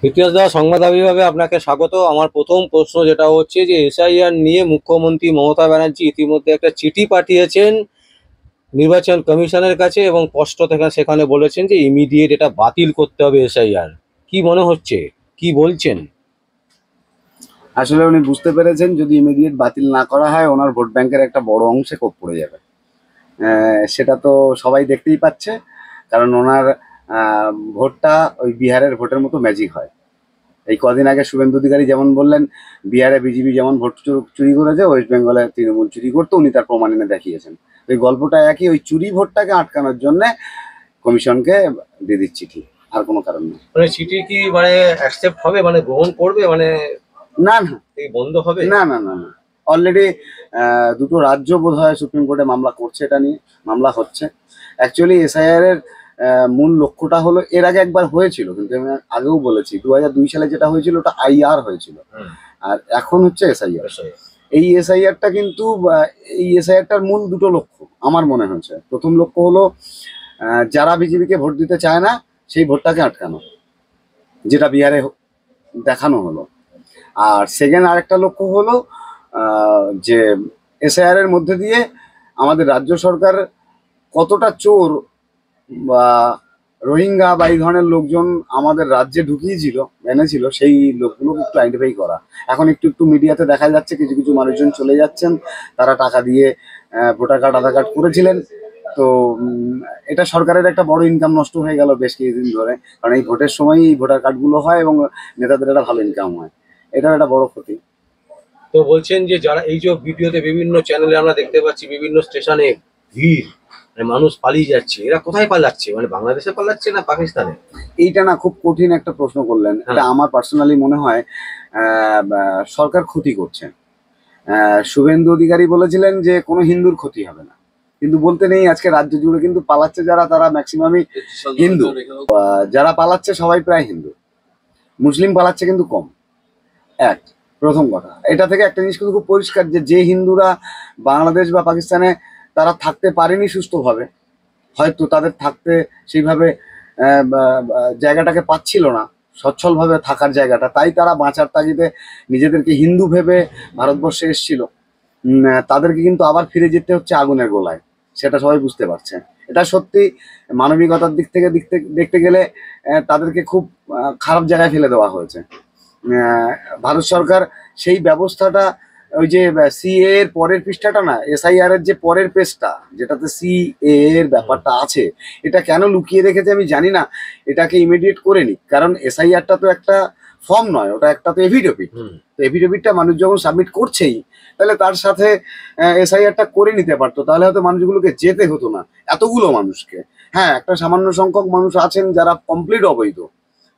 ইতিহাস দেওয়া সংবাদ বিভাগে আপনাকে স্বাগত। আমার প্রথম প্রশ্ন যেটা হচ্ছে যে এসআইআর নিয়ে মুখ্যমন্ত্রী মমতা ব্যানার্জি ইতিমধ্যে একটা চিঠি পাঠিয়েছেন নির্বাচন কমিশনের কাছে এবং স্পষ্ট থেকে সেখানে বলেছেন যে ইমিডিয়েট এটা বাতিল করতে হবে এসআইআর। কি মনে হচ্ছে, কি বলছেন? আসলে উনি বুঝতে পেরেছেন যদি ইমিডিয়েট বাতিল না করা হয় ওনার ভোট ব্যাংকের একটা বড় অংশে কোপ পড়ে যাবে। সেটা তো সবাই দেখতেই পাচ্ছে, কারণ ওনার ভোটটা ওই বিহারের ভোটের মতো ম্যাজিক হয়। এই কদিন আগে শুভেন্দু অধিকারী যেমন বললেন বিহারে বিজেপি যেমন ভোট চুরি করেছে, ওয়েস্ট বেঙ্গলে তৃণমূল চুরি করতো, উনি তার প্রমাণ এনে দেখিয়েছেন। ওই গল্পটা একই, ওই চুরি ভোটটাকে আটকানোর জন্য কমিশনকে দিয়ে দিচ্ছি, ঠিক আর কোনো কারণ নেই। মানে চিঠি কি মানে অ্যাকসেপ্ট হবে, মানে গ্রহণ করবে, মানে না না এই বন্ধ হবে? না না না না অলরেডি দুটো রাজ্য বোধহয় সুপ্রিম কোর্টে মামলা করছে, এটা নিয়ে মামলা হচ্ছে। অ্যাকচুয়ালি এসআইআর এর মূল লক্ষ্যটা হলো, এর আগে একবার হয়েছিল, কিন্তু আমি আগেও বলেছি 2002 সালে যেটা হয়েছিল ওটা আইআর হয়েছিল, আর এখন হচ্ছে এসআইআর। এই এসআইআরটা কিন্তু এই এসআইআরটার মূল দুটো লক্ষ্য আমার মনে হয়েছে। প্রথম লক্ষ্য হলো যারা বিজেপিকে ভোট দিতে চায় না সেই ভোটটাকে আটকানো, যেটা বিহারে দেখানো হলো। আর সেকেন্ড আরেকটা লক্ষ্য হলো যে এসআইআর এর মধ্যে দিয়ে আমাদের রাজ্য সরকার কতটা চোর বা রোহিঙ্গা বা এই ধরনের লোকজন আমাদের রাজ্যে ঢুকিয়েছিল, এনেছিল, সেই লোকগুলোকে একটু আইডেন্টিফাই করা। এখন একটু একটু মিডিয়াতে দেখা যাচ্ছে কিছু কিছু মানুষজন চলে যাচ্ছেন, তারা টাকা দিয়ে ভোটার কার্ড আধার কার্ড করেছিলেন। তো এটা সরকারের একটা বড় ইনকাম নষ্ট হয়ে গেল বেশ কিছুদিন ধরে, কারণ এই ভোটের সময়ই ভোটার কার্ডগুলো হয় এবং নেতাদের একটা ভালো ইনকাম হয়। এটার একটা বড় ক্ষতি। তো বলছেন যে যারা এই যে ভিডিওতে বিভিন্ন চ্যানেলে আমরা দেখতে পাচ্ছি বিভিন্ন স্টেশনে ভিড়, মানে মানুষ পালিয়ে যাচ্ছে, এরা কোথায় পালাচ্ছে? মানে বাংলাদেশে পালাচ্ছে না পাকিস্তানে? এইটা না খুব কঠিন একটা প্রশ্ন করলেন। এটা আমার পার্সোনালি মনে হয় সরকার ক্ষতি করছে। শুভেন্দু অধিকারী বলেছিলেন যে কোনো হিন্দুর ক্ষতি হবে না, কিন্তু বলতে নেই আজকে রাজ্য জুড়ে কিন্তু পালাচ্ছে যারা, তারা ম্যাক্সিমামই হিন্দু। যারা পালাচ্ছে সবাই প্রায় হিন্দু, মুসলিম পালাচ্ছে কিন্তু কম। প্রথম কথা, এটা থেকে একটা জিনিস কিন্তু খুব পরিষ্কার যে হিন্দুরা বাংলাদেশ বা পাকিস্তানে তারা থাকতে পারেনি সুস্থভাবে, হয়তো তাদের থাকতে সেইভাবে জায়গাটাকে পাচ্ছিল না, সচ্ছলভাবে থাকার জায়গাটা, তাই তারা বাঁচার তাগিদে নিজেদেরকে হিন্দু ভেবে ভারতবর্ষে এসেছিল। তাদেরকে কিন্তু আবার ফিরে যেতে হচ্ছে আগুনের গোলায়, সেটা সবাই বুঝতে পারছে। এটা সত্যি মানবিকতার দিক থেকে দেখতে গেলে তাদেরকে খুব খারাপ জায়গায় ফেলে দেওয়া হয়েছে। ভারত সরকার সেই ব্যবস্থাটা, ওই যে সিএ এর পরের পৃষ্ঠাটা না, এসআইআর এর যে পরের পেজটা যেটাতে সিএ এর ব্যাপারটা আছে, এটা কেন লুকিয়ে রেখেছে আমি জানি না। এটাকে ইমিডিয়েট করে নি, কারণ এসআইআরটা তো একটা ফর্ম নয়, ওটা একটা তো এফিডেভিট। তো এফিডেভিটটা মানুষ যখন সাবমিট করছেই, তাহলে তার সাথে এসআইআরটা করে নিতে পারতো, তাহলে হয়তো মানুষগুলোকে যেতে হতো না, এতগুলো মানুষকে। হ্যাঁ, একটা সামান্য সংখ্যক মানুষ আছেন যারা কমপ্লিট অবৈধ,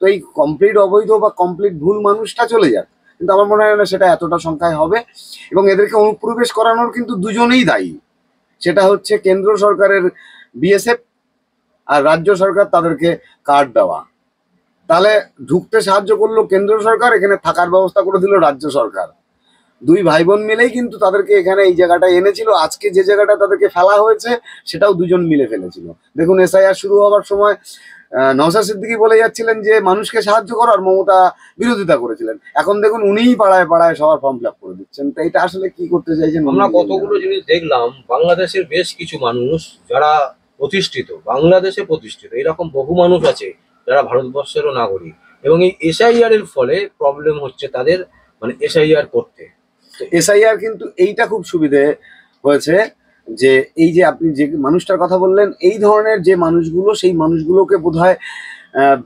তো এই কমপ্লিট অবৈধ বা কমপ্লিট ভুল মানুষটা চলে যাক, কিন্তু আমার মনে হয় না সেটা এতটা সংখ্যায় হবে। এবং এদেরকে অনুপ্রবেশ করানোর কিন্তু দুজনেই দায়ী, সেটা হচ্ছে কেন্দ্র সরকারের বিএসএফ আর রাজ্য সরকার তাদেরকে কার্ড দেওয়া। তাহলে ঢুকতে সাহায্য করলো কেন্দ্র সরকার, এখানে থাকার ব্যবস্থা করে দিল রাজ্য সরকার। দুই ভাই বোন মিলেই কিন্তু তাদেরকে এখানে এই জায়গাটায় এনেছিল। আজকে যে জায়গাটা তাদেরকে ফেলা হয়েছে সেটাও দুজন মিলে ফেলেছিল। দেখুন, এসআইআর শুরু হওয়ার সময় নওশাদ সিদ্দিকী বলে যাচ্ছিলেন যে মানুষকে সাহায্য করো, আর মমতা বিরোধিতা করেছিলেন। এখন দেখুন উনিই পাড়ায় পাড়ায় সবার ফর্ম ফিল আপ করে দিচ্ছেন। তো এটা আসলে কি করতে চাইছেন? আমরা কতগুলো জিনিস দেখলাম, বাংলাদেশের বেশ কিছু মানুষ যারা প্রতিষ্ঠিত, বাংলাদেশে প্রতিষ্ঠিত, এরকম বহু মানুষ আছে যারা ভারতবর্ষেরও নাগরিক, এবং এই এসআইআর এর ফলে প্রবলেম হচ্ছে তাদের, মানে এসআইআর করতে। এসআইআর কিন্তু এইটা খুব সুবিধে হয়েছে যে এই যে আপনি যে মানুষটার কথা বললেন, এই ধরনের যে মানুষগুলো, সেই মানুষগুলোকে বোধহয়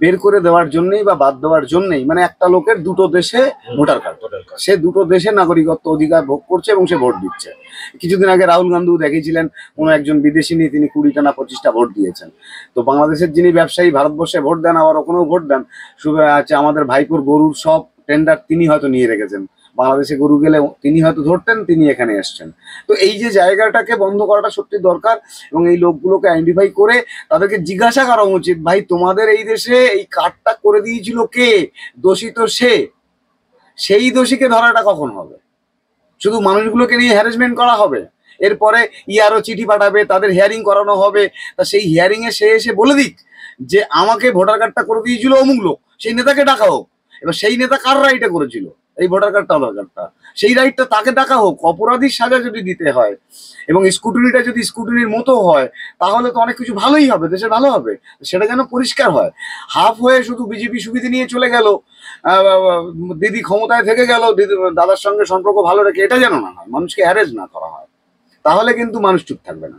বের করে দেওয়ার জন্যই বা বাদ দেওয়ার জন্যই, মানে একটা লোকের দুটো দেশে ভোটার কার্ড, সে দুটো দেশে নাগরিকত্ব অধিকার ভোগ করছে এবং সে ভোট দিচ্ছে। কিছুদিন আগে রাহুল গান্ধীও দেখিয়েছিলেন কোনো একজন বিদেশি নিয়ে তিনি 20টা না 25টা ভোট দিয়েছেন। তো বাংলাদেশের যিনি ব্যবসায়ী ভারতবর্ষে ভোট দেন, আবার ওখানেও ভোট দেন, শুধু আছে আমাদের ভাইপোর গরুর সব টেন্ডার তিনি হয়তো নিয়ে রেখেছেন, বাংলাদেশে গরু গেলে তিনি হয়তো ধরতেন, তিনি এখানে এসছেন। তো এই যে জায়গাটাকে বন্ধ করাটা সত্যি দরকার, এবং এই লোকগুলোকে আইডেন্টিফাই করে তাদেরকে জিজ্ঞাসা করা উচিত, ভাই তোমাদের এই দেশে এই কার্ডটা করে দিয়েছিল কে? দোষী তো সেই দোষীকে ধরাটা কখন হবে? শুধু মানুষগুলোকে নিয়ে হ্যারাসমেন্ট করা হবে, এরপরে ইয়ারও চিঠি পাঠাবে, তাদের হিয়ারিং করানো হবে। তা সেই হিয়ারিং এ সে এসে বলে দিক যে আমাকে ভোটার কার্ডটা করে দিয়েছিল অমুক লোক, সেই নেতাকে ডাকা হোক। এবার সেই নেতা কার রাইটে করেছিল এই ভোটার কার্ডটা আধার কার্ডটা, সেই রাইটটা তাকে ডাকা হোক। অপরাধীর সাজা যদি দিতে হয় এবং স্কুটনিটা যদি স্কুটনির মতো হয়, তাহলে তো অনেক কিছু ভালোই হবে, দেশের ভালো হবে। সেটা যেন পরিষ্কার হয়। হাফ হয়ে শুধু বিজেপি সুবিধা নিয়ে চলে গেল, দিদি ক্ষমতায় থেকে গেল, দিদি দাদার সঙ্গে সম্পর্ক ভালো রেখে, এটা যেন না হয়, মানুষকে অ্যারেস্ট না করা হয়, তাহলে কিন্তু মানুষ চুপ থাকবে না।